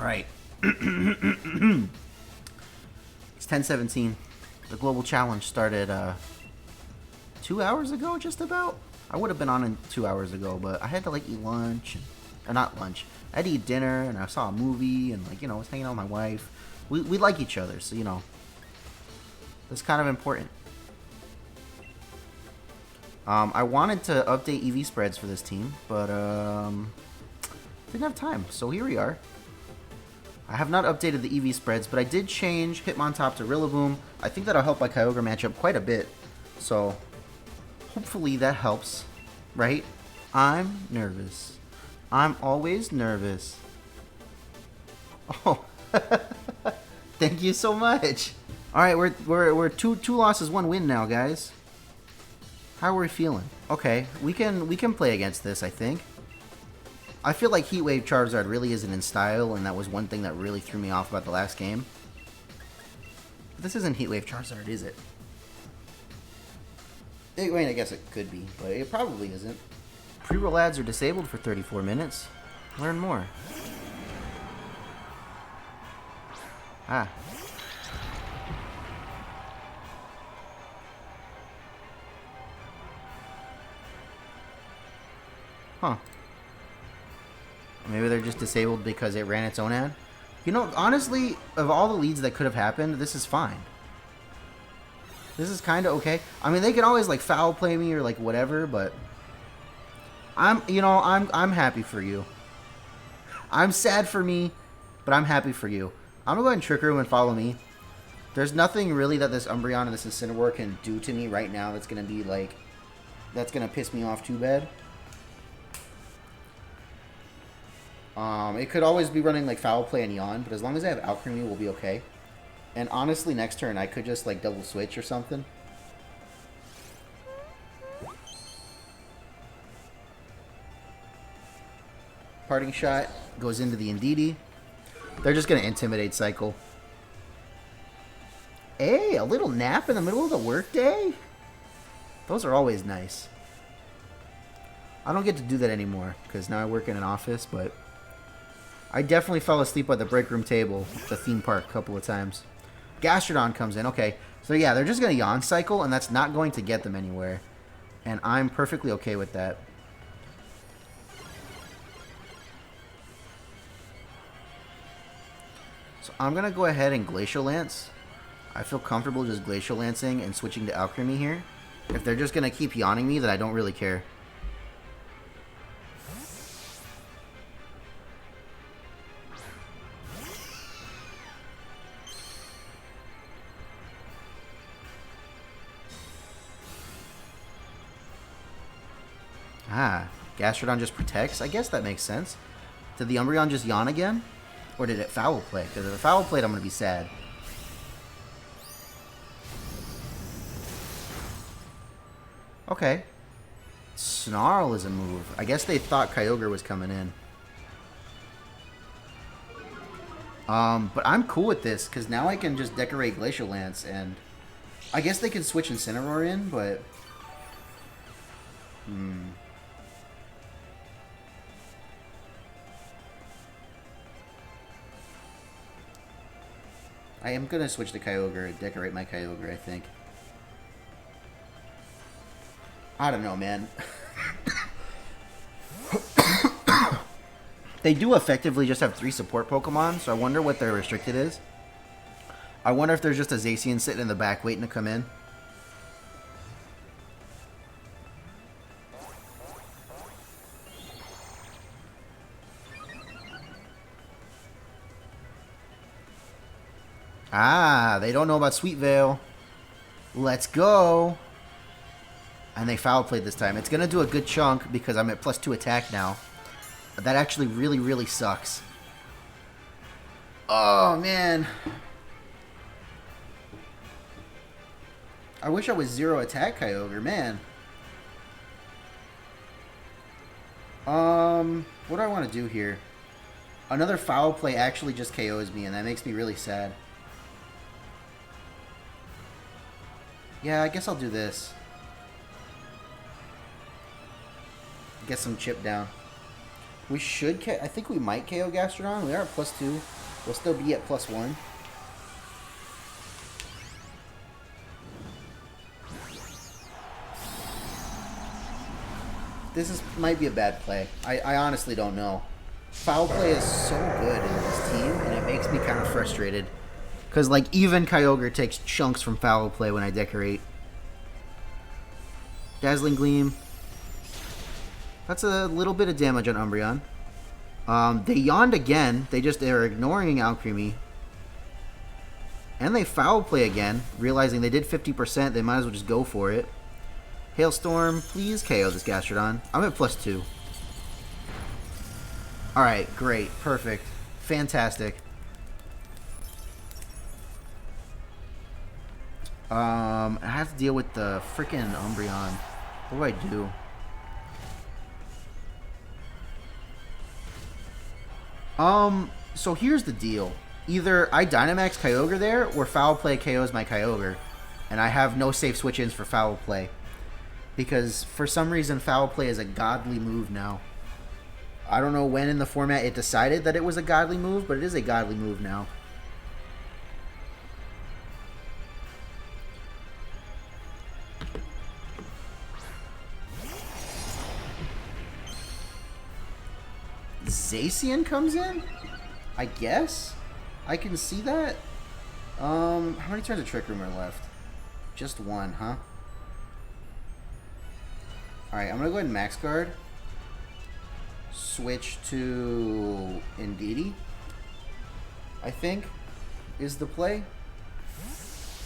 Alright. It's 10:17. The global challenge started 2 hours ago, just about. I would have been on in 2 hours ago, but I had to like eat lunch, or not lunch. I had to eat dinner, and I saw a movie, and like, you know, I was hanging out with my wife. We like each other, so you know, that's kind of important. I wanted to update EV spreads for this team, but didn't have time, so here we are. I have not updated the EV spreads, but I did change Hitmontop to Rillaboom. I think that'll help my Kyogre matchup quite a bit, so hopefully that helps, right? I'm nervous. I'm always nervous. Oh, thank you so much. All right, we're two losses, 1 win now, guys. How are we feeling? Okay, we can play against this, I think. I feel like Heat Wave Charizard really isn't in style, and that was one thing that really threw me off about the last game. But this isn't Heat Wave Charizard, is it? I mean, I guess it could be, but it probably isn't. Pre-roll ads are disabled for 34 minutes. Learn more. Ah. Huh. Maybe they're just disabled because it ran its own ad? You know, honestly, of all the leads that could have happened, this is fine. This is kind of okay. I mean, they can always, like, foul play me or, like, whatever, but I'm happy for you. I'm sad for me, but I'm happy for you. I'm gonna go ahead and Trick Room and follow me. There's nothing really that this Umbreon and this Incineroar can do to me right now that's gonna be, like, that's gonna piss me off too bad. It could always be running like Foul Play and Yawn, but as long as I have Alcreamie, we'll be okay. And honestly, next turn I could just like double switch or something. Parting Shot goes into the Indeedee. They're just gonna Intimidate Cycle. Hey, a little nap in the middle of the workday? Those are always nice. I don't get to do that anymore because now I work in an office, but I definitely fell asleep at the break room table at the theme park a couple of times. Gastrodon comes in. Okay, so yeah, they're just going to Yawn Cycle, and that's not going to get them anywhere. And I'm perfectly okay with that. So I'm going to go ahead and Glacial Lance. I feel comfortable just Glacial Lancing and switching to Alcreamie here. If they're just going to keep yawning me, then I don't really care. Ah, Gastrodon just protects? I guess that makes sense. Did the Umbreon just yawn again? Or did it Foul Play? Because if it Foul Played, I'm going to be sad. Okay. Snarl is a move. I guess they thought Kyogre was coming in. But I'm cool with this, because now I can just decorate Glacial Lance, and I guess they can switch Incineroar in, but I am going to switch to Kyogre and decorate my Kyogre, I think. I don't know, man. They do effectively just have 3 support Pokemon, so I wonder what their restricted is. I wonder if there's just a Zacian sitting in the back waiting to come in. Ah, they don't know about Sweet Veil. Let's go. And they Foul Played this time. It's going to do a good chunk because I'm at +2 attack now. But that actually really, really sucks. Oh, man. I wish I was 0 attack Kyogre, man. What do I want to do here? Another Foul Play actually just KOs me, and that makes me really sad. Yeah, I guess I'll do this. Get some chip down. We should I think we might KO Gastrodon. We are at +2. We'll still be at +1. Might be a bad play. I honestly don't know. Foul play is so good in this team, and it makes me kind of frustrated. Because, like, even Kyogre takes chunks from foul play when I decorate. Dazzling Gleam. That's a little bit of damage on Umbreon. They yawned again. They're ignoring Alcreamie. And they foul play again, realizing they did 50%. They might as well just go for it. Hailstorm, please KO this Gastrodon. I'm at +2. Alright, great. Perfect. Fantastic. I have to deal with the freaking Umbreon. What do? So here's the deal. Either I Dynamax Kyogre there, or Foul Play KOs my Kyogre. And I have no safe switch-ins for Foul Play. Because for some reason, Foul Play is a godly move now. I don't know when in the format it decided that it was a godly move, but it is a godly move now. Zacian comes in? I guess? I can see that. How many turns of Trick Room are left? Just one, huh? Alright, I'm gonna go ahead and max guard. Switch to Indeedee, I think, is the play.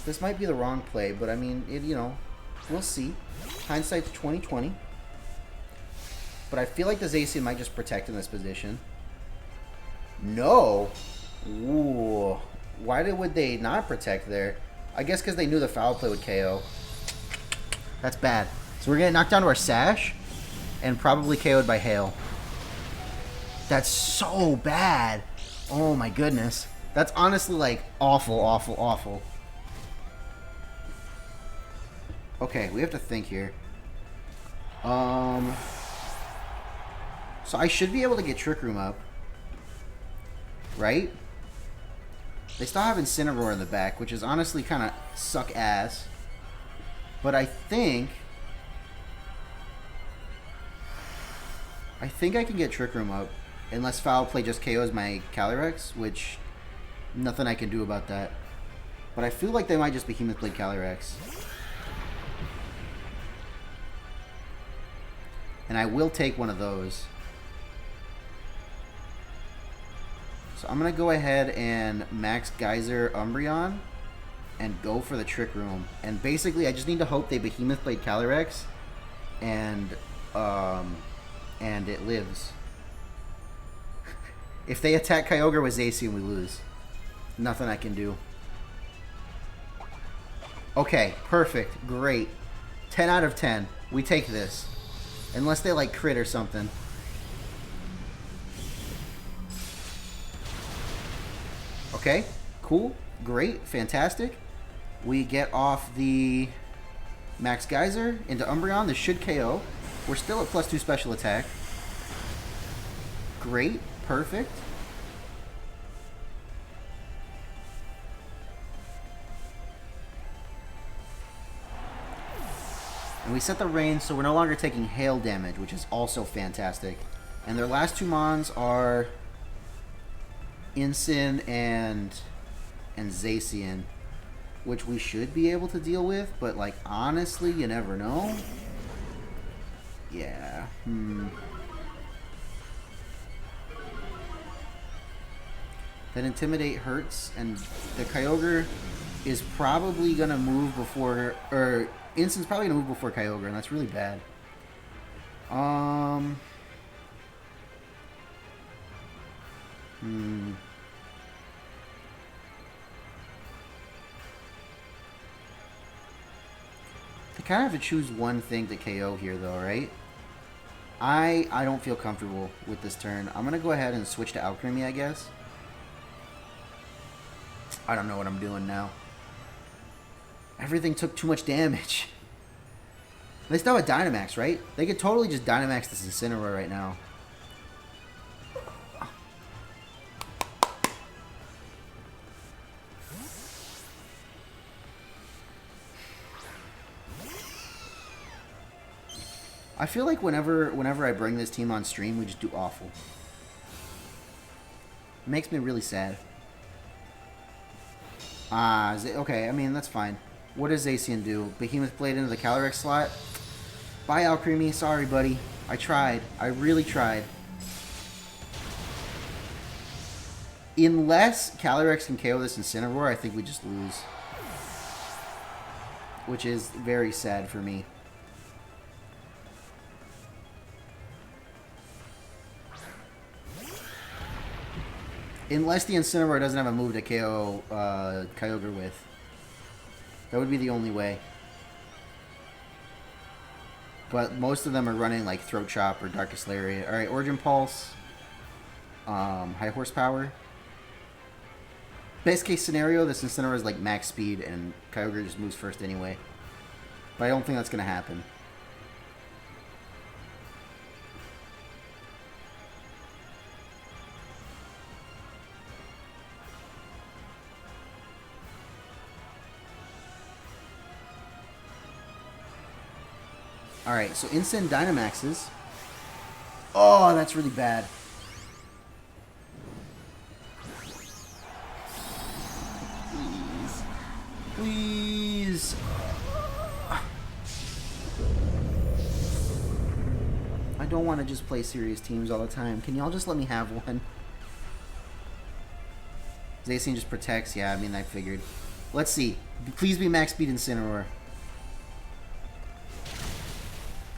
This might be the wrong play, but I mean, you know, we'll see. Hindsight's 20/20. But I feel like the Zacian might just protect in this position. No! Ooh. Why would they not protect there? I guess because they knew the foul play would KO. That's bad. So we're getting knocked down to our Sash and probably KO'd by Hail. That's so bad. Oh my goodness. That's honestly like awful, awful, awful. Okay, we have to think here. So I should be able to get Trick Room up. Right? They still have Incineroar in the back, which is honestly kind of suck ass. But I think I can get Trick Room up. Unless Foul Play just KOs my Calyrex, which nothing I can do about that. But I feel like they might just Behemoth Blade Calyrex. And I will take one of those. So I'm going to go ahead and max Geyser Umbreon and go for the Trick Room. And basically, I just need to hope they Behemoth Blade Calyrex and it lives. If they attack Kyogre with Zacian, we lose. Nothing I can do. Okay, perfect. Great. 10 out of 10. We take this. Unless they, like, crit or something. Okay, cool. Great. Fantastic. We get off the Max Geyser into Umbreon. This should KO. We're still at +2 special attack. Great. Perfect. And we set the range so we're no longer taking hail damage, which is also fantastic. And their last two mons are Incin and Zacian, which we should be able to deal with, but like honestly, you never know. Yeah. That Intimidate hurts, and the Kyogre is probably gonna move before, or Incin's probably gonna move before Kyogre, and that's really bad. They kind of have to choose one thing to KO here, though, right? I don't feel comfortable with this turn. I'm gonna go ahead and switch to Alcreamie, I guess. I don't know what I'm doing now. Everything took too much damage. They still have a Dynamax, right? They could totally just Dynamax this Incineroar right now. I feel like whenever I bring this team on stream, we just do awful. It makes me really sad. Okay, I mean, that's fine. What does Zacian do? Behemoth Blade into the Calyrex slot? Bye, Alcreamie. Sorry, buddy. I tried. I really tried. Unless Calyrex can KO this Incineroar, I think we just lose. Which is very sad for me. Unless the Incineroar doesn't have a move to KO Kyogre with. That would be the only way. But most of them are running like Throat Chop or Darkest Lariat. Alright, Origin Pulse. High Horsepower. Best case scenario, this Incineroar is like max speed and Kyogre just moves first anyway. But I don't think that's going to happen. Alright, so Instant Dynamaxes. Oh, that's really bad. Please. Please. I don't want to just play serious teams all the time. Can y'all just let me have one? Zacian just protects. Yeah, I mean, I figured. Let's see. Please be max speed Incineroar.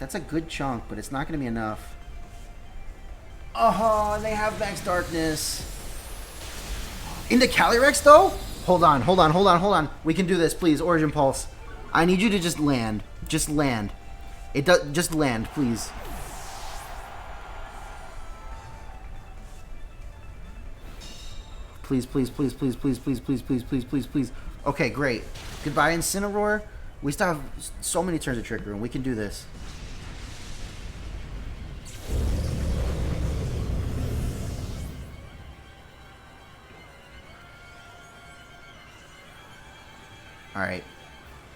That's a good chunk, but it's not going to be enough. Oh, they have Max Darkness. Into Calyrex, though? Hold on, hold on, hold on, hold on. We can do this, please. Origin Pulse. I need you to just land. Just land. It does. Just land, please. Please, please, please, please, please, please, please, please, please, please, please. Okay, great. Goodbye, Incineroar. We still have so many turns of Trick Room. We can do this. Alright.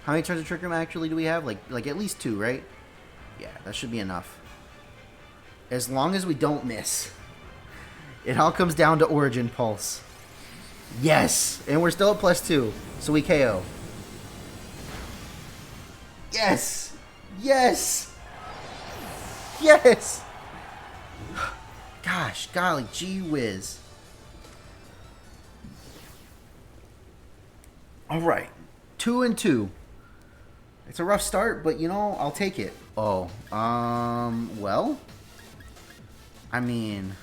How many turns of Trick Room actually do we have? Like at least 2, right? Yeah, that should be enough. As long as we don't miss. It all comes down to Origin Pulse. Yes! And we're still at +2, so we KO. Yes! Yes! Yes! Gosh, golly, gee whiz. Alright. 2-2. It's a rough start, but you know, I'll take it. Oh, well, I mean,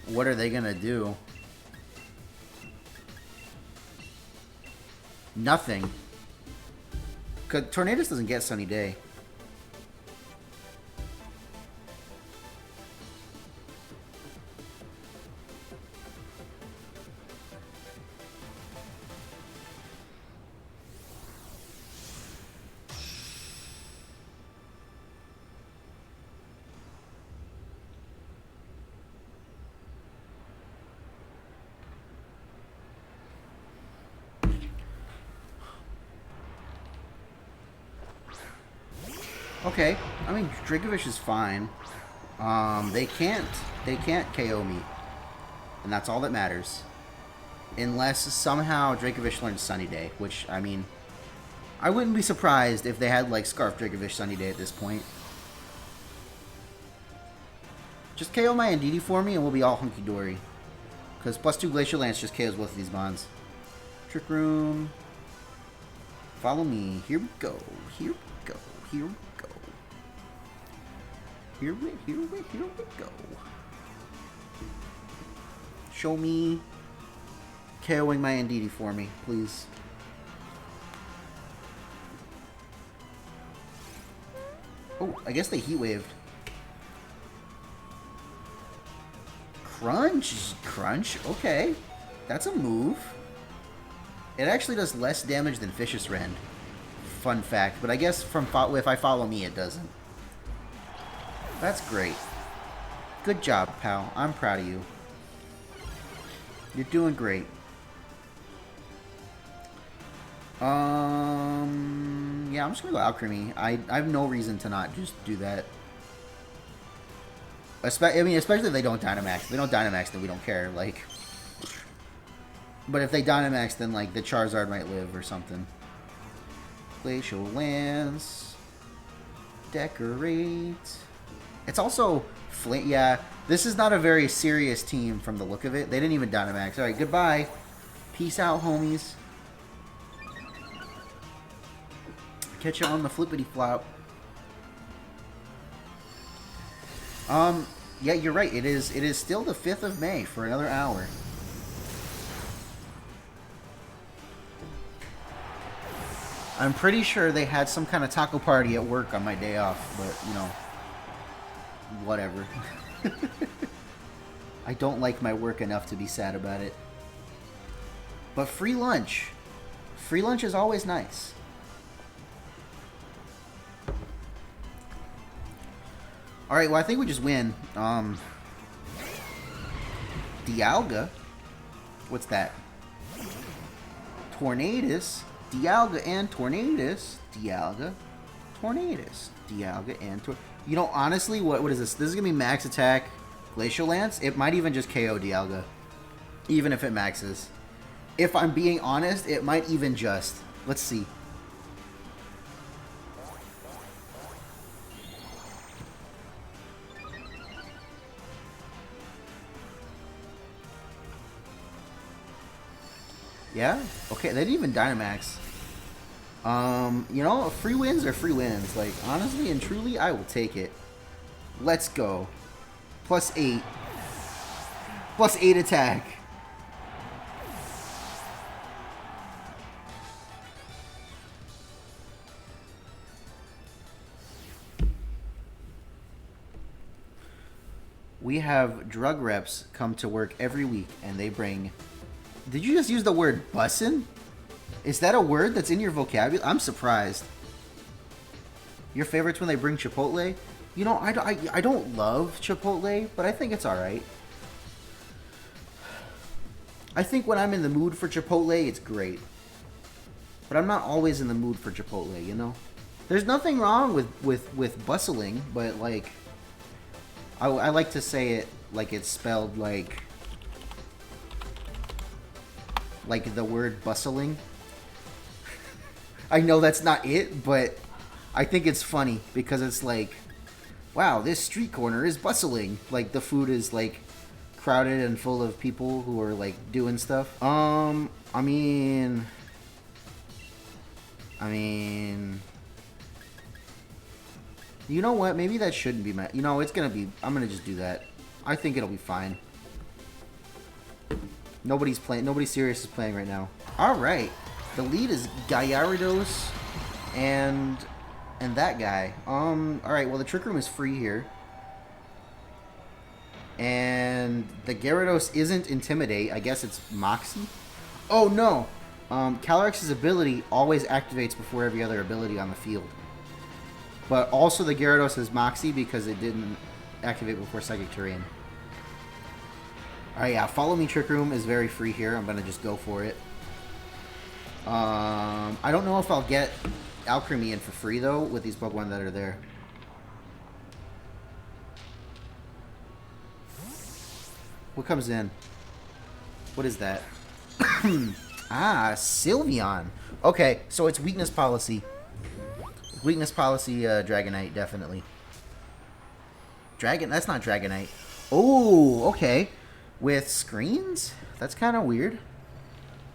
what are they gonna do? Nothing. 'Cause Tornadus doesn't get Sunny Day. Okay, I mean Dracovish is fine. They can't KO me, and that's all that matters. Unless somehow Dracovish learns Sunny Day, which I mean, I wouldn't be surprised if they had like Scarf Dracovish Sunny Day at this point. Just KO my Ndidi for me, and we'll be all hunky dory. Because +2 Glacial Lance just KOs both of these bonds. Trick Room. Follow me. Here we go. Here we go. Here we go. Here we go. Show me KOing my Ndidi for me, please. Oh, I guess they heat waved. Crunch, okay. That's a move. It actually does less damage than Vicious Rend. Fun fact, but I guess if I follow me, it doesn't. That's great. Good job, pal. I'm proud of you. You're doing great. Yeah, Yeah, I'm just gonna go Alcreamie. I have no reason to not just do that. I mean, especially if they don't Dynamax. If they don't Dynamax, then we don't care. Like, but if they Dynamax, then like the Charizard might live or something. Glacial Lance. Decorate. It's also Flint. Yeah, this is not a very serious team from the look of it. They didn't even Dynamax. All right, goodbye. Peace out, homies. Catch you on the flippity flop. Yeah, you're right. It is still the 5th of May for another hour. I'm pretty sure they had some kind of taco party at work on my day off, but, you know, whatever. I don't like my work enough to be sad about it. But free lunch. Free lunch is always nice. Alright, well, I think we just win. Dialga? What's that? Tornadus? Dialga and Tornadus? Dialga? Tornadus? Dialga and Tornadus? You know, honestly, what is this? This is going to be max attack Glacial Lance. It might even just KO Dialga. Even if it maxes. If I'm being honest, it might even just. Let's see. Yeah? Okay, they didn't even Dynamax. You know, free wins are free wins. Like, honestly and truly, I will take it. Let's go. +8. +8 attack. We have drug reps come to work every week, and they bring... Did you just use the word bussin'? Is that a word that's in your vocabulary? I'm surprised. Your favorites when they bring Chipotle? You know, I don't love Chipotle, but I think it's alright. I think when I'm in the mood for Chipotle, it's great. But I'm not always in the mood for Chipotle, you know? There's nothing wrong with bustling, but like... I like to say it like it's spelled like the word bustling. I know that's not it, but I think it's funny because it's like, wow, this street corner is bustling. Like the food is like crowded and full of people who are like doing stuff. I mean, you know what? Maybe that shouldn't be my... You know, it's gonna be... I'm gonna just do that. I think it'll be fine. Nobody's playing... Nobody serious is playing right now. Alright. The lead is Gyarados and that guy. Alright, well, the Trick Room is free here. And the Gyarados isn't Intimidate. I guess it's Moxie. Oh, no! Calyrex's ability always activates before every other ability on the field. But also the Gyarados has Moxie because it didn't activate before Psychic Terrain. Alright, yeah, Follow Me Trick Room is very free here. I'm going to just go for it. I don't know if I'll get Alcreamie in for free, though, with these Pokemon that are there. What comes in? What is that? Ah, Sylveon. Okay, so it's Weakness Policy. Weakness Policy, Dragonite, definitely. That's not Dragonite. Oh, okay. With screens? That's kind of weird.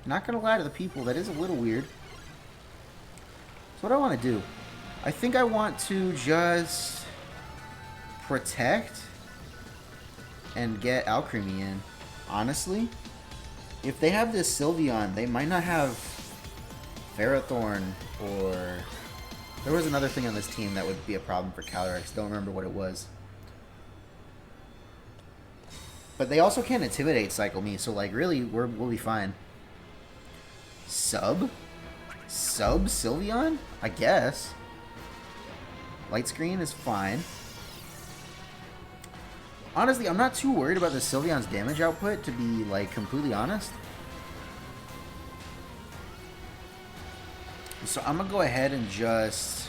Not gonna lie to the people, that is a little weird. So what do I want to do? I think I want to just protect and get Alcreamie in. Honestly, if they have this Sylveon, they might not have Ferrothorn or... There was another thing on this team that would be a problem for Calyrex. Don't remember what it was. But they also can't Intimidate Cycle me, so like really, we'll be fine. Sub Sylveon? I guess. Light Screen is fine. Honestly, I'm not too worried about the Sylveon's damage output, to be like completely honest. So I'm gonna go ahead and just...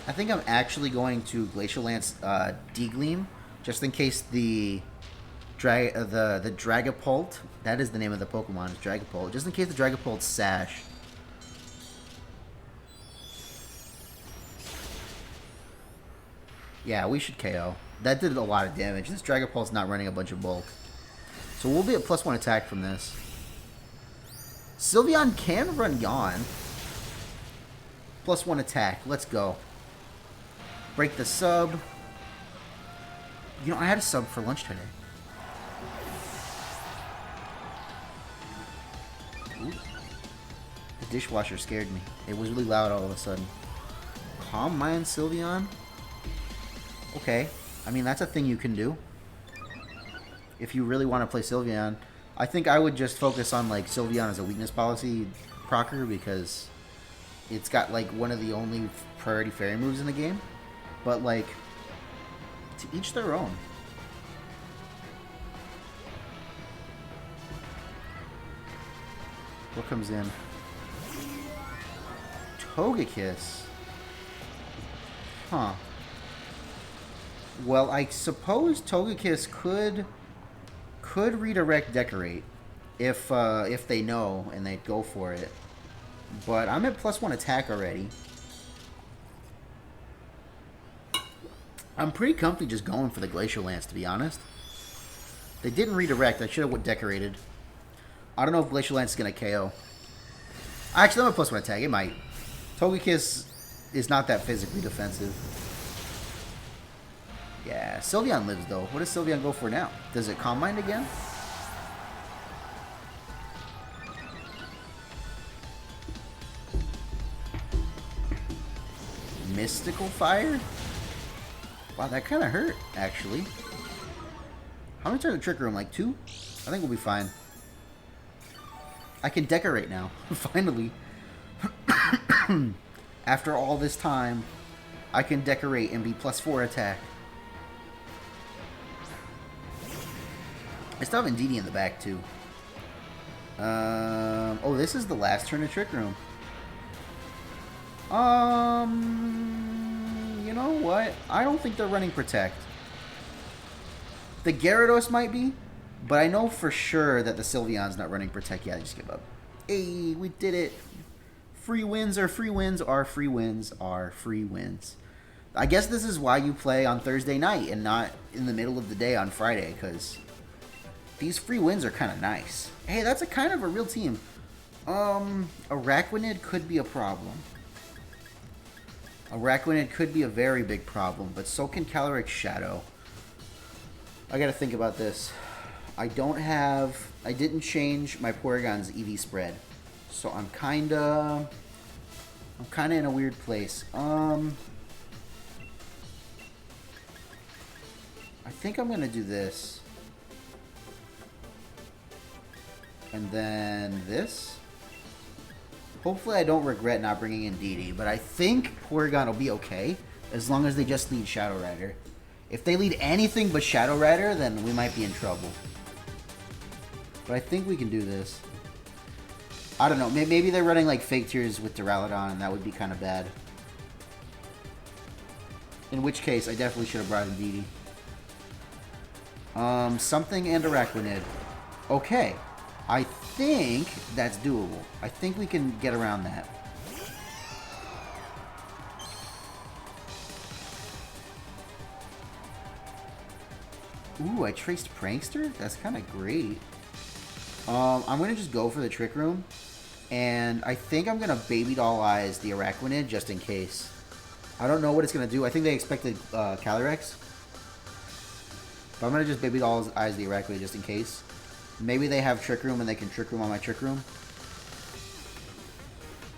I think I'm actually going to Glacial Lance Degleam, just in case the Dragapult, that is the name of the Pokemon, is Dragapult, just in case the Dragapult Sash. Yeah, we should KO. That did a lot of damage. This Dragapult's not running a bunch of bulk. So we'll be at +1 attack from this. Sylveon can run Yawn. +1 attack. Let's go. Break the sub. You know, I had a sub for lunch today. Ooh. The dishwasher scared me. It was really loud all of a sudden. Calm Mind Sylveon? Okay. I mean, that's a thing you can do. If you really want to play Sylveon. I think I would just focus on, like, Sylveon as a weakness policy procer because it's got, like, one of the only priority fairy moves in the game. But, like, to each their own. What comes in? Togekiss. Huh. Well, I suppose Togekiss could redirect Decorate if they know and they go for it. But I'm at +1 attack already. I'm pretty comfy just going for the Glacial Lance, to be honest. They didn't redirect. I should have decorated. I don't know if Glacial Lance is going to KO. Actually, I'm at +1 attack. It might. Togekiss is not that physically defensive. Yeah, Sylveon lives, though. What does Sylveon go for now? Does it Calm Mind again? Mystical Fire? Wow, that kind of hurt, actually. How many turns the Trick Room? Like 2? I think we'll be fine. I can decorate now. Finally. After all this time, I can decorate and be +4 attack. I still have Indeedee in the back, too. Oh, this is the last turn of Trick Room. You know what? I don't think they're running Protect. The Gyarados might be, but I know for sure that the Sylveon's not running Protect. Yeah, I just give up. Hey, we did it. Free wins are free wins are free wins are free wins. I guess this is why you play on Thursday night and not in the middle of the day on Friday, because these free wins are kind of nice. Hey, that's a kind of a real team. Araquanid could be a problem. Araquanid could be a very big problem, but so can Calyrex Shadow. I gotta think about this. I didn't change my Porygon's EV spread, so I'm kinda in a weird place. I think I'm gonna do this. And then this. Hopefully I don't regret not bringing in Indeedee, but I think Porygon will be okay as long as they just lead Shadow Rider. If they lead anything but Shadow Rider, then we might be in trouble. But I think we can do this. I don't know. Maybe they're running like Fake Tears with Duraludon, and that would be kind of bad. In which case, I definitely should have brought Indeedee. Something and Araquanid. Okay. I think that's doable. I think we can get around that. Ooh, I traced Prankster? That's kind of great. I'm going to just go for the Trick Room. And I think I'm going to Baby Doll Eyes the Araquanid just in case. I don't know what it's going to do. I think they expected Calyrex. But I'm going to just Baby Doll Eyes the Araquanid just in case. Maybe they have Trick Room and they can Trick Room on my Trick Room.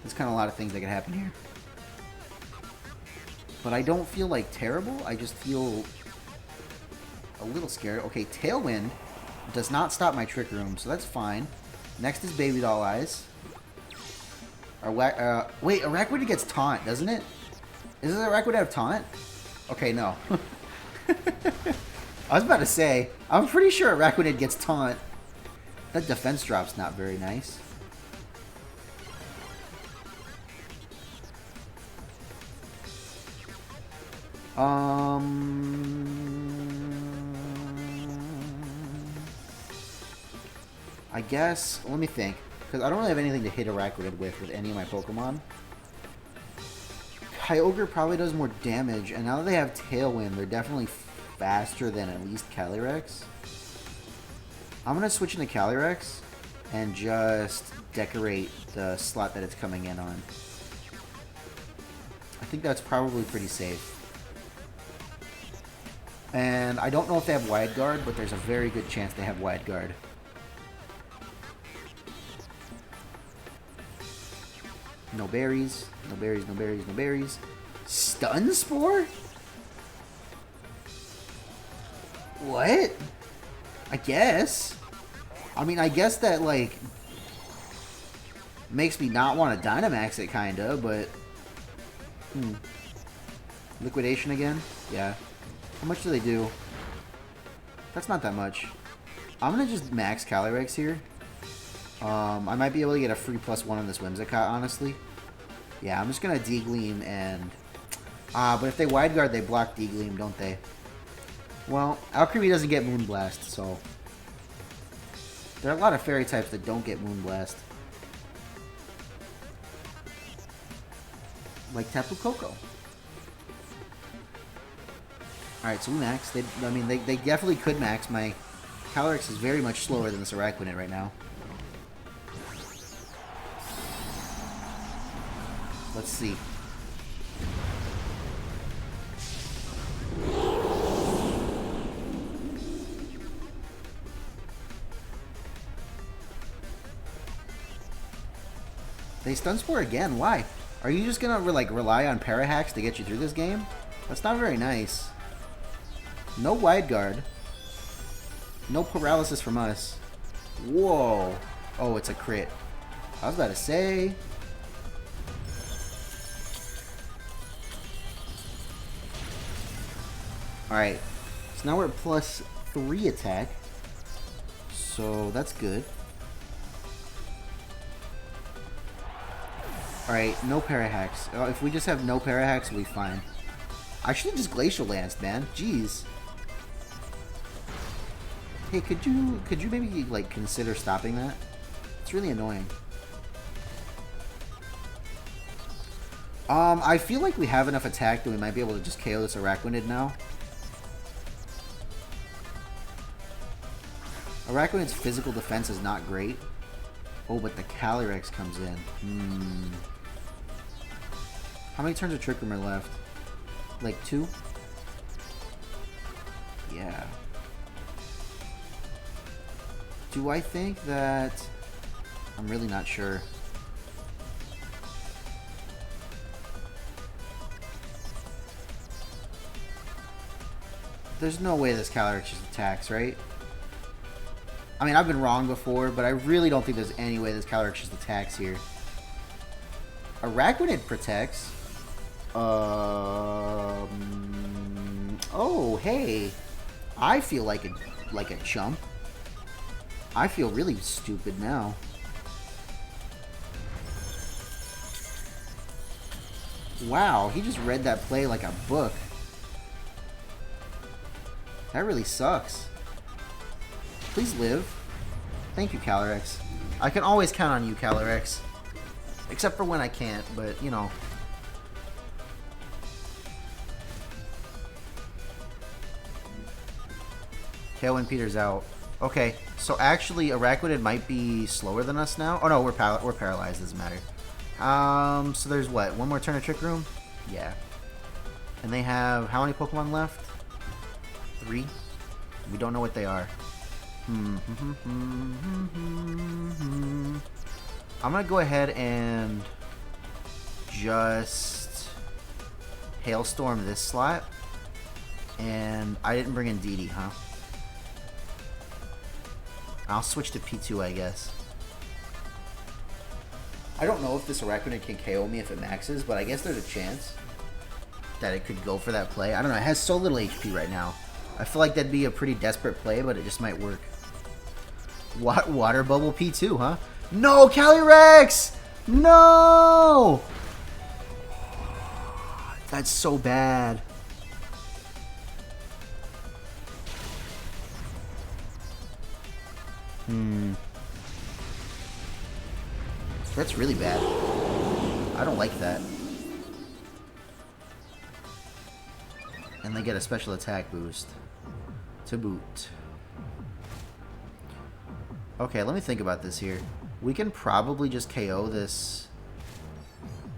There's kind of a lot of things that can happen here. But I don't feel like terrible. I just feel a little scared. Okay, Tailwind does not stop my Trick Room, so that's fine. Next is Baby Doll Eyes. Wait, Araquanid gets Taunt, doesn't it? Does Araquanid have Taunt? Okay, no. I was about to say, I'm pretty sure Araquanid gets Taunt. That defense drop's not very nice. I guess, let me think. Because I don't really have anything to hit Araquanid with any of my Pokemon. Kyogre probably does more damage, and now that they have Tailwind, they're definitely faster than at least Calyrex. I'm going to switch into Calyrex and just decorate the slot that it's coming in on. I think that's probably pretty safe. And I don't know if they have Wide Guard, but there's a very good chance they have Wide Guard. No berries, no berries, no berries, no berries. Stun Spore? What? I guess. I mean, I guess that, like, makes me not want to Dynamax it, kinda, but... Liquidation again? Yeah. How much do they do? That's not that much. I'm gonna just max Calyrex here. I might be able to get a free +1 on this Whimsicott, honestly. Yeah, I'm just gonna D-Gleam and... but if they Wide Guard, they block D-Gleam, don't they? Well, Alcreamie doesn't get Moonblast, so... There are a lot of Fairy types that don't get Moonblast. Like Tapu Koko. Alright, so we max. They definitely could max. My Calyrex is very much slower than this Araquanid right now. Let's see. They Stun Spore again. Why? Are you just gonna rely on Parahacks to get you through this game? That's not very nice. No Wide Guard. No Paralysis from us. Whoa. Oh, it's a crit. I was about to say. Alright. So now we're at +3 attack. So that's good. Alright, no Parahacks. If we just have no Parahacks, we'll be fine. I should have just Glacial Lanced, man. Jeez. Hey, could you maybe, like, consider stopping that? It's really annoying. I feel like we have enough attack that we might be able to just KO this Araquanid now. Araquanid's physical defense is not great. Oh, but the Calyrex comes in. How many turns of Trick Room are left? Like 2? Yeah. Do I think that... I'm really not sure. There's no way this Calyrex just attacks, right? I mean, I've been wrong before, but I really don't think there's any way this Calyrex just attacks here. Araquanid protects. Oh, hey. I feel like a chump. I feel really stupid now. Wow, he just read that play like a book. That really sucks. Please live. Thank you, Calyrex. I can always count on you, Calyrex. Except for when I can't, but, you know. Kailin Peter's out. Okay, so actually Araquanid might be slower than us now. Oh no, we're paralyzed, doesn't matter. So there's what? One more turn of Trick Room? Yeah. And they have how many Pokemon left? 3? We don't know what they are. I'm gonna go ahead and just Hailstorm this slot. And I didn't bring in DD, huh? I'll switch to P2, I guess. I don't know if this Araquanid can KO me if it maxes, but I guess there's a chance that it could go for that play. I don't know, it has so little HP right now. I feel like that'd be a pretty desperate play, but it just might work. Water Bubble P2, huh? No, Calyrex! No! That's so bad. That's really bad. I don't like that. And they get a special attack boost. To boot. Okay, let me think about this here. We can probably just KO this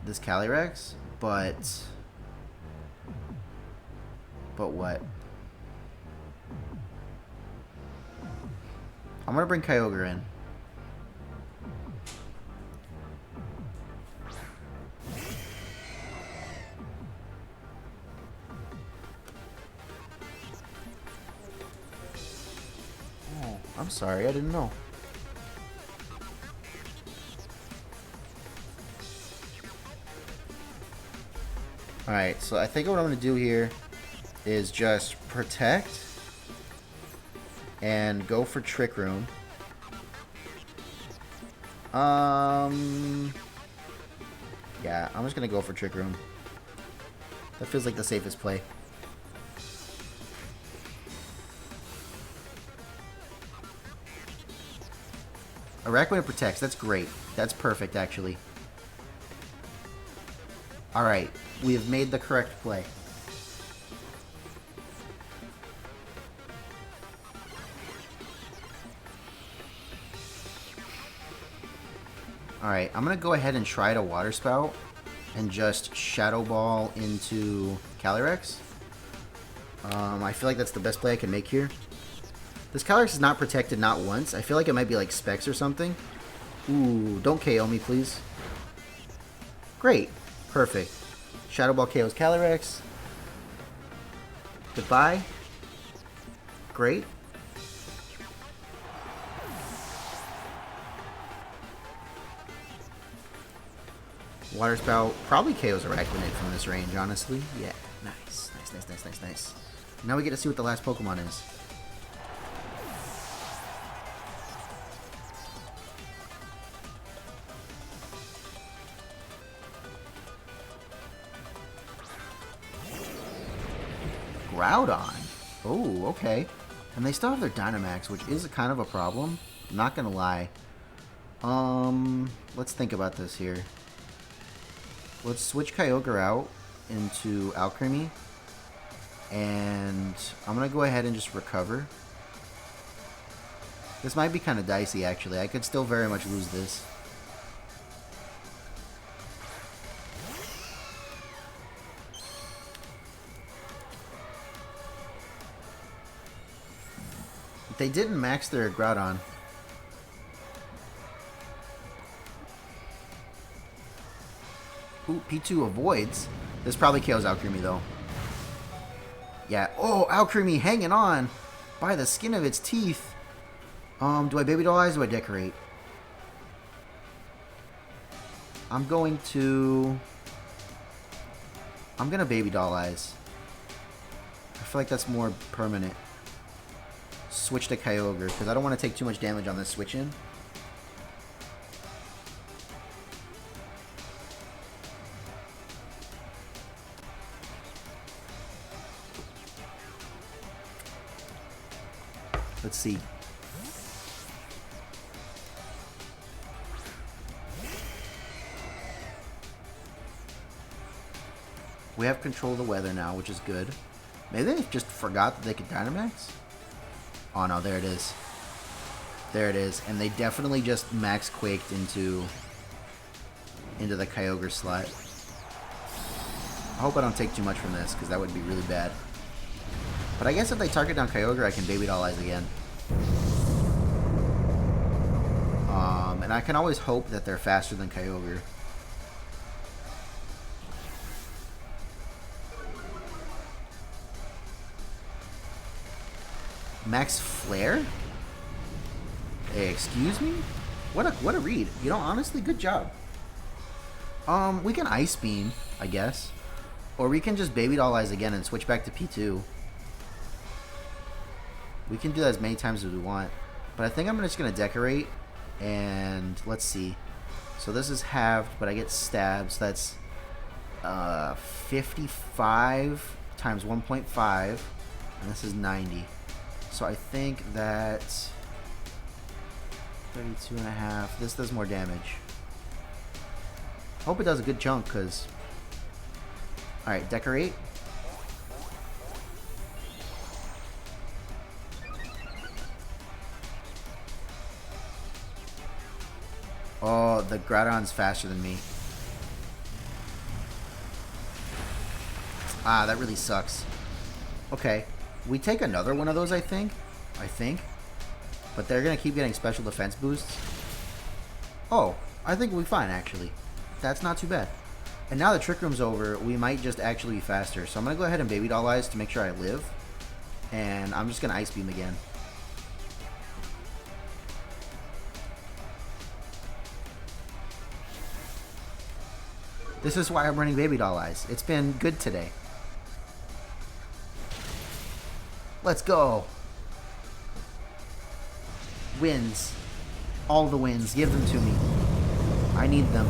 Calyrex, but what? I'm gonna bring Kyogre in. Oh, I'm sorry, I didn't know. Alright, so I think what I'm going to do here is just protect and go for Trick Room. Yeah, I'm just going to go for Trick Room. That feels like the safest play. Araquanid protects. That's great. That's perfect, actually. Alright, we have made the correct play. Alright, I'm going to go ahead and try to Water Spout and just Shadow Ball into Calyrex. I feel like that's the best play I can make here. This Calyrex is not protected not once. I feel like it might be like Specs or something. Ooh, don't KO me, please. Great. Perfect. Shadow Ball KOs Calyrex. Goodbye. Great. Water Spout probably KOs Araquanid from this range, honestly. Yeah, nice. Nice. Now we get to see what the last Pokemon is. Groudon. Oh, okay. And they still have their Dynamax, which is kind of a problem. I'm not gonna lie. Let's think about this here. Let's switch Kyogre out into Alcreamie. And I'm gonna go ahead and just recover. This might be kind of dicey, actually. I could still very much lose this. They didn't max their Groudon. Ooh, P2 avoids. This probably KOs Alcreamie, though. Yeah. Oh, Alcreamie hanging on by the skin of its teeth. Do I Baby Doll Eyes or do I Decorate? I'm gonna Baby Doll Eyes. I feel like that's more permanent. Switch to Kyogre, because I don't want to take too much damage on this switch in. Let's see. We have control of the weather now, which is good. Maybe they just forgot that they could Dynamax? Oh no, there it is. There it is. And they definitely just max quaked into the Kyogre slot. I hope I don't take too much from this, because that would be really bad. But I guess if they target down Kyogre, I can Baby Doll Eyes again. And I can always hope that they're faster than Kyogre. Max Flare? Hey, excuse me? What a read. You know, honestly, good job. We can Ice Beam, I guess. Or we can just Baby Doll Eyes again and switch back to P2. We can do that as many times as we want. But I think I'm just going to Decorate. And let's see. So this is halved, but I get stabs. That's 55 times 1.5. And this is 90. So I think that 32.5. This does more damage. Hope it does a good chunk, because... Alright, decorate. Oh, the Groudon's faster than me. Ah, that really sucks. Okay. We take another one of those, I think. But they're going to keep getting special defense boosts. Oh, I think we'll be fine, actually. That's not too bad. And now the Trick Room's over, we might just actually be faster. So I'm going to go ahead and Baby Doll Eyes to make sure I live. And I'm just going to Ice Beam again. This is why I'm running Baby Doll Eyes. It's been good today. Let's go. Wins. All the wins. Give them to me. I need them.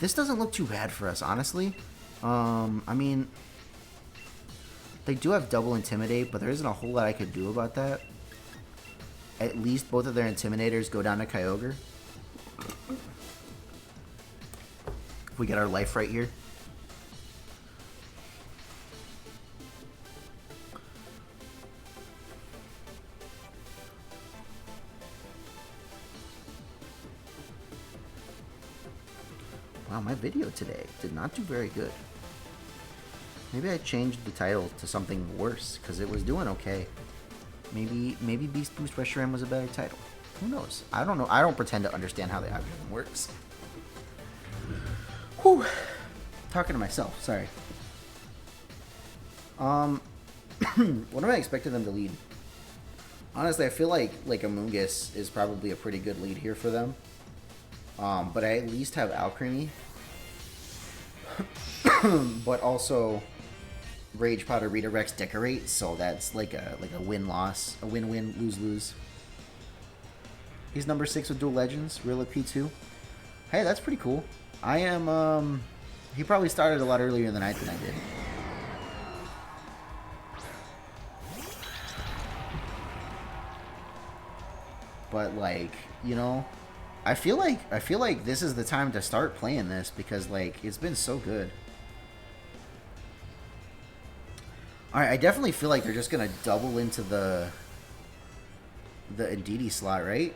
This doesn't look too bad for us, honestly. I mean, they do have double Intimidate, but there isn't a whole lot I could do about that. At least both of their Intimidators go down to Kyogre. If we get our life right here. Wow, my video today did not do very good. Maybe I changed the title to something worse, because it was doing okay. Maybe Beast Boost Reshiram was a better title. Who knows? I don't know. I don't pretend to understand how the algorithm works. Whew. Talking to myself, sorry. What am I expecting them to lead? Honestly, I feel like Amoonguss is probably a pretty good lead here for them. But I at least have Alcreamie. But also Rage Powder, Redirects, Decorate, so that's like a win-loss, a win-win, lose-lose. He's number 6 with Dual Legends, real at P2. Hey, that's pretty cool. I am, he probably started a lot earlier in the night than I did. But, like, you know, I feel like this is the time to start playing this because, like, it's been so good. Alright, I definitely feel like they're just gonna double into the Indeedee slot, right?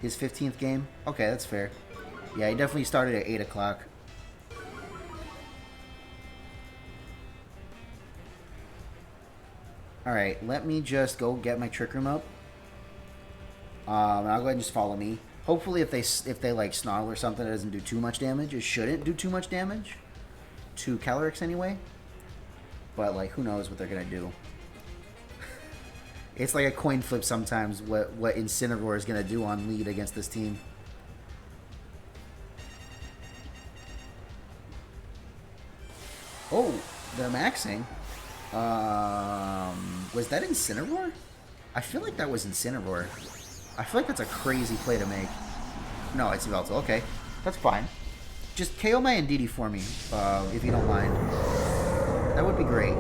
His 15th game? Okay, that's fair. Yeah, he definitely started at 8 o'clock. Alright, let me just go get my Trick Room up. And I'll go ahead and just follow me. Hopefully if they like snarl or something, it doesn't do too much damage. It shouldn't do too much damage to Calyrex anyway. But like, who knows what they're gonna do. It's like a coin flip sometimes what Incineroar is gonna do on lead against this team. Oh, they're maxing. Was that Incineroar? I feel like that was Incineroar. I feel like that's a crazy play to make. No, it's Yveltal. Okay, that's fine. Just KO my Indeedee for me, if you don't mind. That would be great.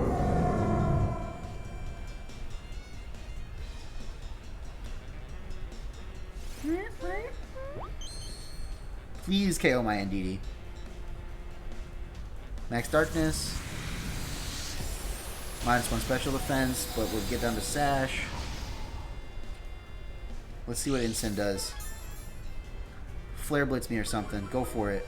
Please KO my Indeedee. Max Darkness. -1 special defense, but we'll get down to Sash. Let's see what Incin does. Flare Blitz me or something. Go for it.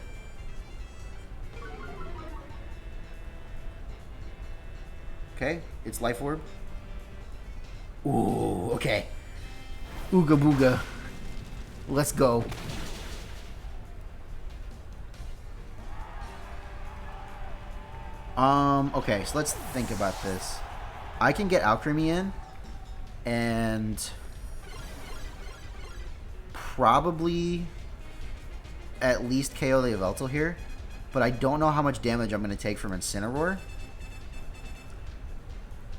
Okay, it's Life Orb. Ooh, okay. Ooga booga. Let's go. Okay, so let's think about this. I can get Alcreamie in, and probably at least KO the Yveltal here, but I don't know how much damage I'm going to take from Incineroar.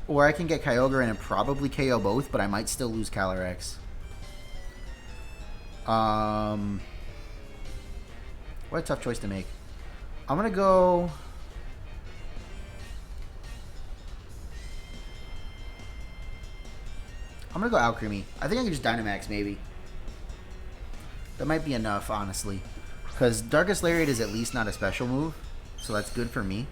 Or I can get Kyogre in and probably KO both, but I might still lose Calyrex. What a tough choice to make. I'm going to go... I'm going to go Alcreamie. I think I can just Dynamax, maybe. That might be enough, honestly. Because Darkest Lariat is at least not a special move, so that's good for me.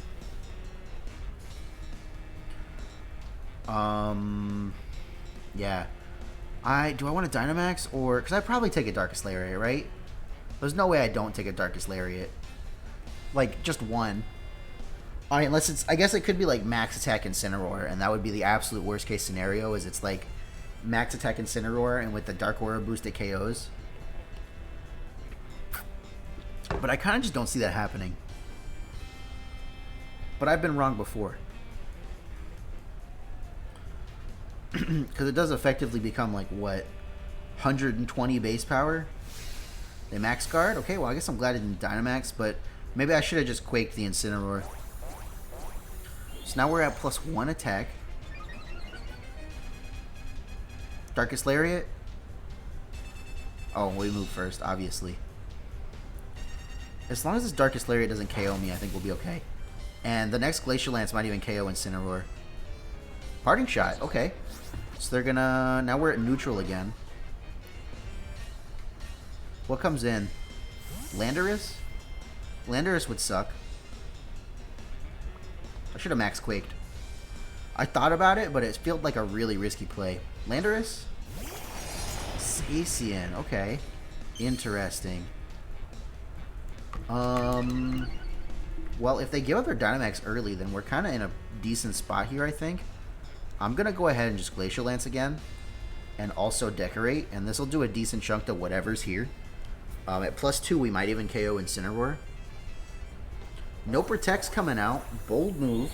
Yeah. Do I want a Dynamax or... Because I'd probably take a Darkest Lariat, right? There's no way I don't take a Darkest Lariat. Like, just one. Alright, unless it's... I guess it could be like Max Attack Incineroar, and that would be the absolute worst case scenario, is it's like Max Attack Incineroar, and with the Dark Aura boost it KOs. But I kind of just don't see that happening. But I've been wrong before. Because it does effectively become like, what, 120 base power? They max guard? Okay, well I guess I'm glad it didn't Dynamax, but maybe I should have just Quaked the Incineroar. So now we're at +1 attack. Darkest Lariat? Oh, we move first, obviously. As long as this Darkest Lariat doesn't KO me, I think we'll be okay. And the next Glacial Lance might even KO Incineroar. Parting Shot, okay. So they're gonna... Now we're at neutral again. What comes in? Landorus? Landorus would suck. I should have Max Quaked. I thought about it, but it felt like a really risky play. Landorus? Zacian, okay. Interesting. Well, if they give up their Dynamax early, then we're kind of in a decent spot here, I think. I'm going to go ahead and just Glacial Lance again. And also Decorate. And this will do a decent chunk to whatever's here. At +2, we might even KO Incineroar. No Protect's coming out. Bold move.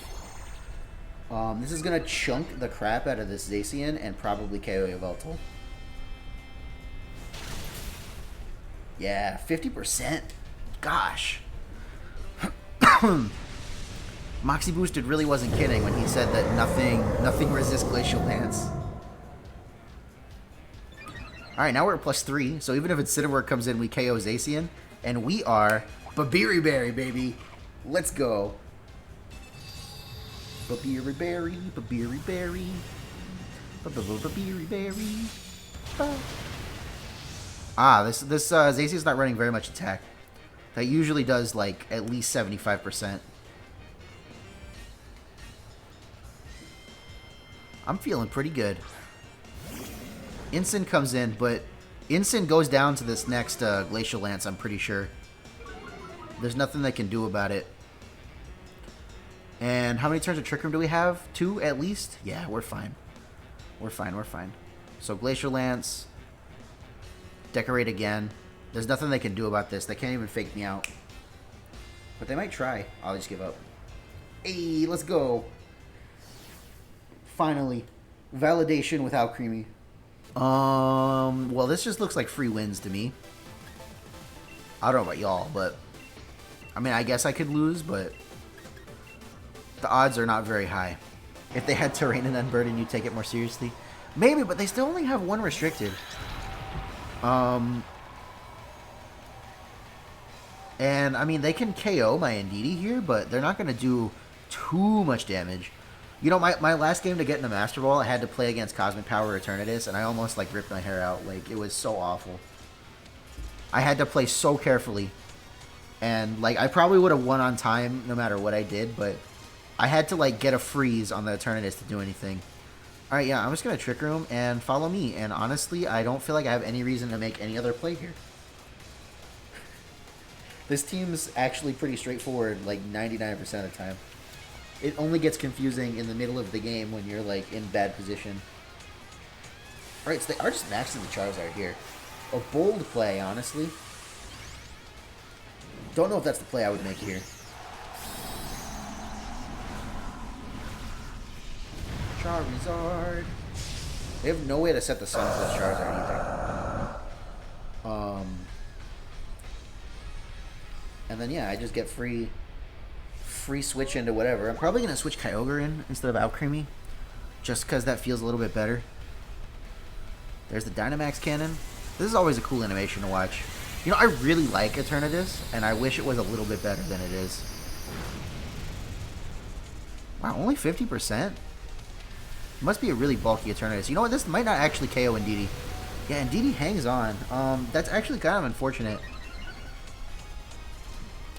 This is going to chunk the crap out of this Zacian and probably KO Yveltal. Yeah, 50%. Gosh. Moxie Boosted really wasn't kidding when he said that nothing resists Glacial Lance. Alright, now we're at +3, so even if Incineroar comes in, we KO Zacian. And we are Babiri Berry, baby. Let's go. Babiri Berry, Babiri Berry. Babiri Berry. Ah, this Zacian's not running very much attack. That usually does, like, at least 75%. I'm feeling pretty good. Incin comes in, but Incin goes down to this next Glacial Lance, I'm pretty sure. There's nothing they can do about it. And how many turns of Trick Room do we have? 2 at least? Yeah, we're fine. We're fine, we're fine. So Glacial Lance. Decorate again. There's nothing they can do about this. They can't even fake me out. But they might try. I'll just give up. Hey, let's go. Finally. Validation with Alcreamie. Well, this just looks like free wins to me. I don't know about y'all, but... I mean, I guess I could lose, but... The odds are not very high. If they had Terrain and Unburden, you'd take it more seriously. Maybe, but they still only have 1 restricted. And, I mean, they can KO my Indeedee here, but they're not going to do too much damage. You know, my last game to get in the Master Ball, I had to play against Cosmic Power Eternatus, and I almost, like, ripped my hair out. Like, it was so awful. I had to play so carefully. And, like, I probably would have won on time no matter what I did, but I had to, like, get a freeze on the Eternatus to do anything. Alright, yeah, I'm just going to Trick Room and follow me. And honestly, I don't feel like I have any reason to make any other play here. This team's actually pretty straightforward, like 99% of the time. It only gets confusing in the middle of the game when you're, like, in bad position. Alright, so they are just maxing the Charizard here. A bold play, honestly. Don't know if that's the play I would make here. Charizard. They have no way to set the sun for this Charizard either. And then, yeah, I just get free switch into whatever. I'm probably going to switch Kyogre in instead of Alcreamie, just because that feels a little bit better. There's the Dynamax Cannon. This is always a cool animation to watch. You know, I really like Eternatus, and I wish it was a little bit better than it is. Wow, only 50%? Must be a really bulky Eternatus. You know what? This might not actually KO Indeedee. Yeah, Indeedee hangs on. That's actually kind of unfortunate.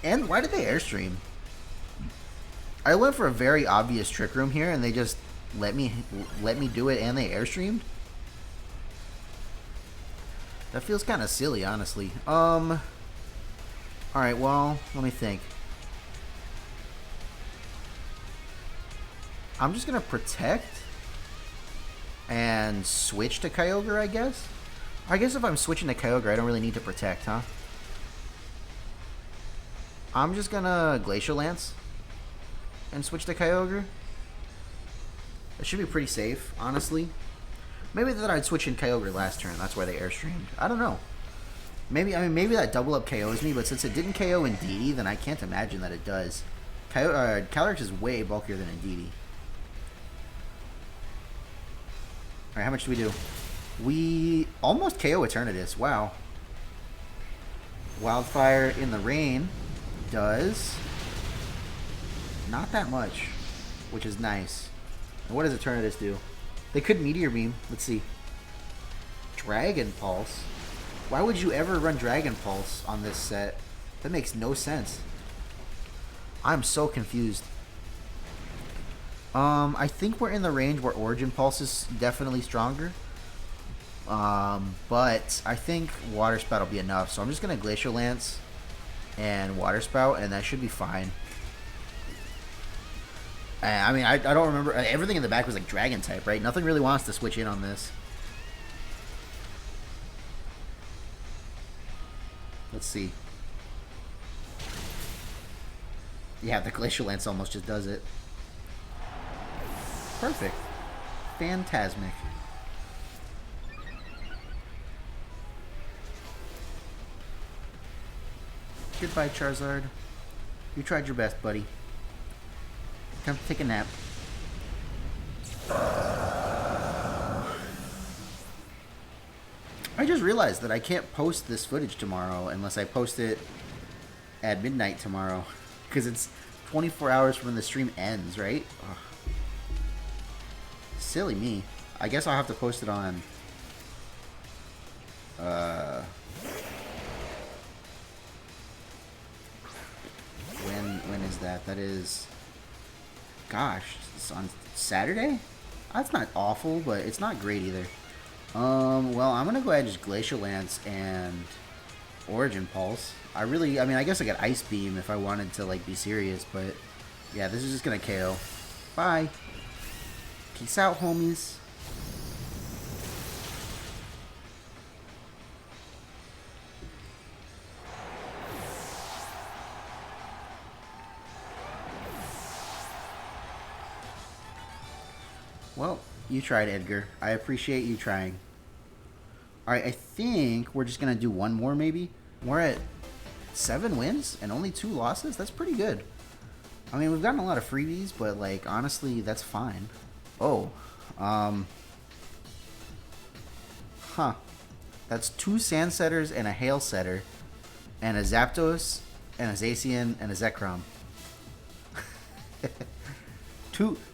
And why did they airstream? I went for a very obvious trick room here, and they just let me do it, and they airstreamed. That feels kind of silly, honestly. All right, well, let me think. I'm just gonna protect and switch to Kyogre, I guess. I guess if I'm switching to Kyogre, I don't really need to protect, huh? I'm just gonna Glacial Lance and switch to Kyogre. It should be pretty safe, honestly. Maybe that I'd switch in Kyogre last turn. That's why they airstreamed. I don't know. Maybe that double up KOs me, but since it didn't KO Indeedee, then I can't imagine that it does. Calyrex is way bulkier than Indeedee. Alright, how much do we do? We almost KO Eternatus. Wow. Wildfire in the rain does not that much, which is nice. And what does Eternatus do? They could Meteor Beam. Let's see. Dragon Pulse. Why would you ever run Dragon Pulse on this set? That makes no sense. I'm so confused. I think we're in the range where Origin Pulse is definitely stronger. But I think Water Spout will be enough. So I'm just going to Glacial Lance and Water Spout, and that should be fine. I mean, I don't remember. Everything in the back was like Dragon type, right? Nothing really wants to switch in on this. Let's see. Yeah, the Glacial Lance almost just does it. Perfect. Phantasmic. Goodbye, Charizard. You tried your best, buddy. Time to take a nap. I just realized that I can't post this footage tomorrow unless I post it at midnight tomorrow. Because it's 24 hours from when the stream ends, right? Ugh. Silly me. I guess I'll have to post it on... When is that? That is... Gosh, it's on Saturday? That's not awful, but it's not great either. Well, I'm gonna go ahead and just Glacial Lance and Origin Pulse. I mean, I guess I got Ice Beam if I wanted to, like, be serious, but yeah, this is just gonna KO. Bye. Peace out, homies. Well, you tried, Edgar. I appreciate you trying. Alright, I think we're just going to do one more, maybe. We're at 7 wins and only 2 losses? That's pretty good. I mean, we've gotten a lot of freebies, but, like, honestly, that's fine. Oh. Huh. That's 2 Sand Setters and a Hail Setter. And a Zapdos, and a Zacian, and a Zekrom.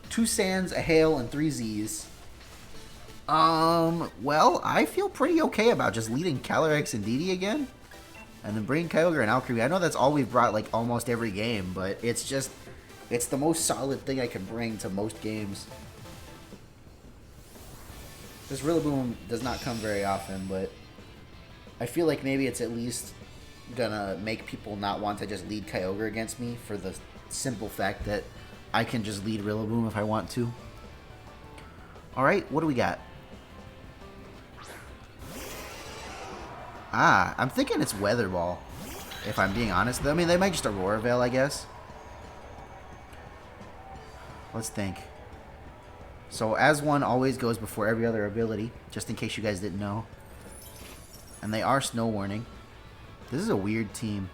Two Sands, a Hail, and 3 Z's. Well, I feel pretty okay about just leading Calyrex and Indeedee again. And then bringing Kyogre and Alcreamie. I know that's all we've brought, like, almost every game, but it's just... It's the most solid thing I can bring to most games. This Rillaboom does not come very often, but... I feel like maybe it's at least gonna make people not want to just lead Kyogre against me for the simple fact that I can just lead Rillaboom if I want to. Alright, what do we got? Ah, I'm thinking it's Weather Ball, if I'm being honest. I mean, they might just Aurora Veil, I guess. Let's think. So, as one always goes before every other ability, just in case you guys didn't know. And they are Snow Warning. This is a weird team.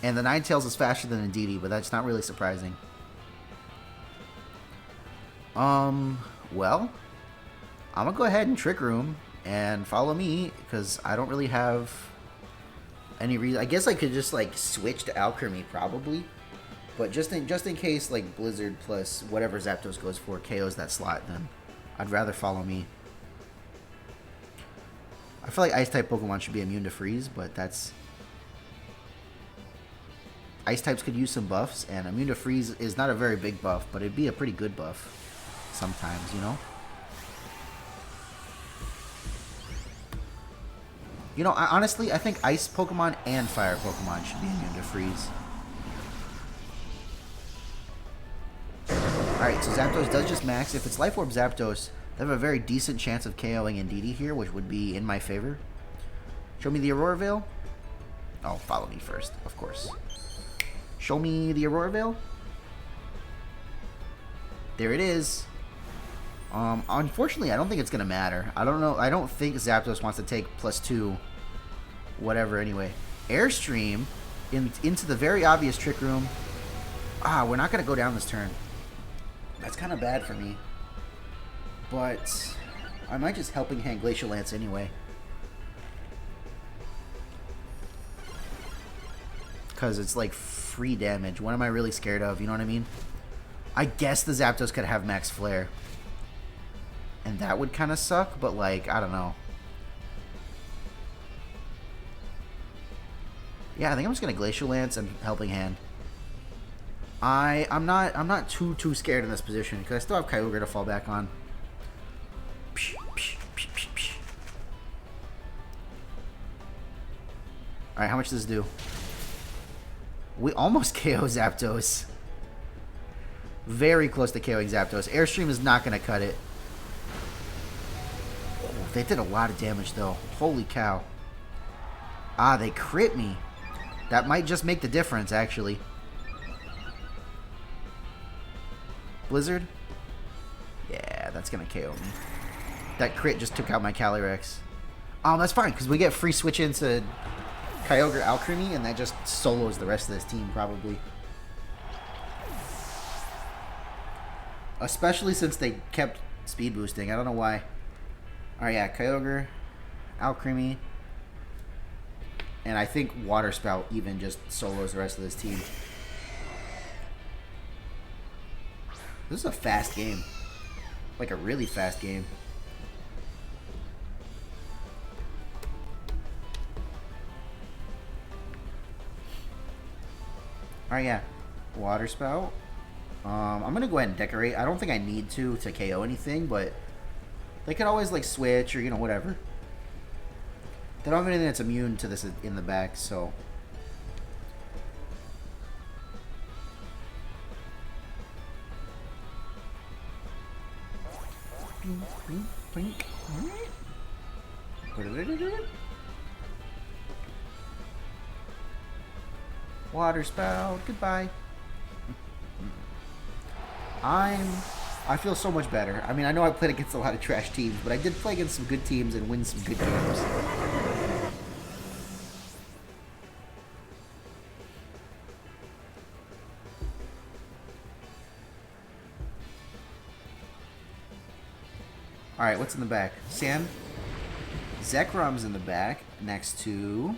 And the Ninetales is faster than Indeedee, but that's not really surprising. Well, I'm gonna go ahead and Trick Room and follow me, because I don't really have any reason. I guess I could just, like, switch to Alcreamie, probably. But just in case, like, Blizzard plus whatever Zapdos goes for KOs that slot, then I'd rather follow me. I feel like Ice-type Pokemon should be immune to Freeze, but that's Ice types could use some buffs, and immune to freeze is not a very big buff, but it'd be a pretty good buff sometimes, you know? You know, honestly, I think Ice Pokemon and Fire Pokemon should be immune to freeze. Alright, so Zapdos does just max. If it's Life Orb Zapdos, they have a very decent chance of KOing Indeedee here, which would be in my favor. Show me the Aurora Veil. Oh, follow me first, of course. Show me the Aurora Veil. There it is. Unfortunately, I don't think it's going to matter. I don't know. I don't think Zapdos wants to take +2 whatever anyway. Airstream into the very obvious Trick Room. Ah, we're not going to go down this turn. That's kind of bad for me. But I might just Helping Hand Glacial Lance anyway. Because it's like free damage. What am I really scared of? You know what I mean? I guess the Zapdos could have Max Flare. And that would kind of suck, but like, I don't know. Yeah, I think I'm just gonna Glacial Lance and Helping Hand. I'm not too scared in this position because I still have Kyogre to fall back on. Alright, how much does this do? We almost KO Zapdos. Very close to KOing Zapdos. Airstream is not going to cut it. Oh, they did a lot of damage, though. Holy cow. Ah, they crit me. That might just make the difference, actually. Blizzard? Yeah, that's going to KO me. That crit just took out my Calyrex. That's fine, because we get free switch into Kyogre Alcreamie, and that just solos the rest of this team, probably. Especially since they kept speed boosting. I don't know why. Alright, yeah, Kyogre, Alcreamie, and I think Water Spout even just solos the rest of this team. This is a fast game. Like a really fast game. Alright, yeah. Water Spout. I'm going to go ahead and Decorate. I don't think I need to KO anything, but they could always, like, switch or, you know, whatever. They don't have anything that's immune to this in the back, so... Water Spout, goodbye. I feel so much better. I mean, I know I played against a lot of trash teams, but I did play against some good teams and win some good games. Alright, what's in the back? Sand. Zekrom's in the back next to...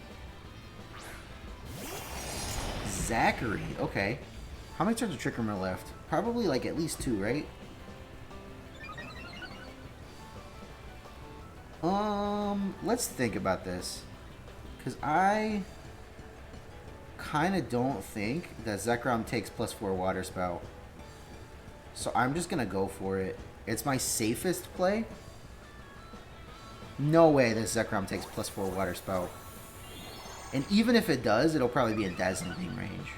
Zachary. Okay. How many turns of Trick Room are left? Probably like at least 2, right? Let's think about this. Because I kind of don't think that Zekrom takes +4 Water Spout. So I'm just going to go for it. It's my safest play. No way this Zekrom takes +4 Water Spout. And even if it does, it'll probably be in Dazzling Beam range.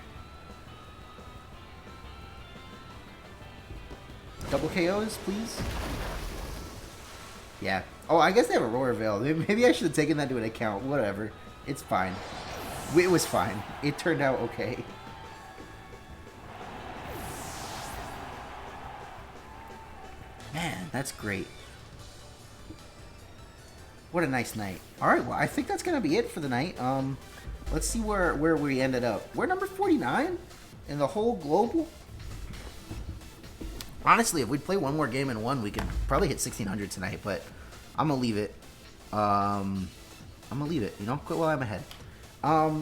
Double KOs, please? Yeah. Oh, I guess they have Aurora Veil. Maybe I should have taken that into account. Whatever. It's fine. It was fine. It turned out okay. Man, that's great. What a nice night. Alright, well, I think that's going to be it for the night. Let's see where we ended up. We're number 49 in the whole global. Honestly, if we'd play one more game and won, we could probably hit 1600 tonight, but I'm going to leave it. I'm going to leave it, you know, quit while I'm ahead.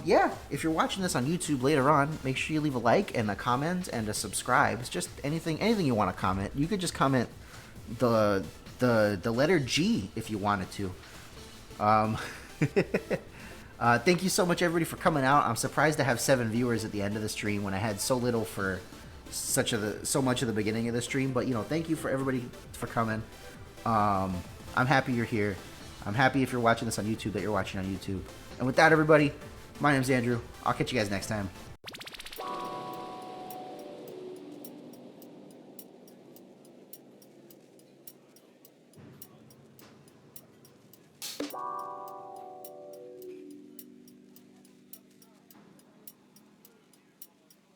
Yeah, if you're watching this on YouTube later on, make sure you leave a like and a comment and a subscribe. It's just anything you want to comment. You could just comment the letter G if you wanted to. Thank you so much, everybody, for coming out. I'm surprised to have 7 viewers at the end of the stream when I had so little for so much of the beginning of the stream. But, thank you for everybody for coming. I'm happy you're here. I'm happy if you're watching this on YouTube that you're watching on YouTube. And with that, everybody, my name's Andrew. I'll catch you guys next time.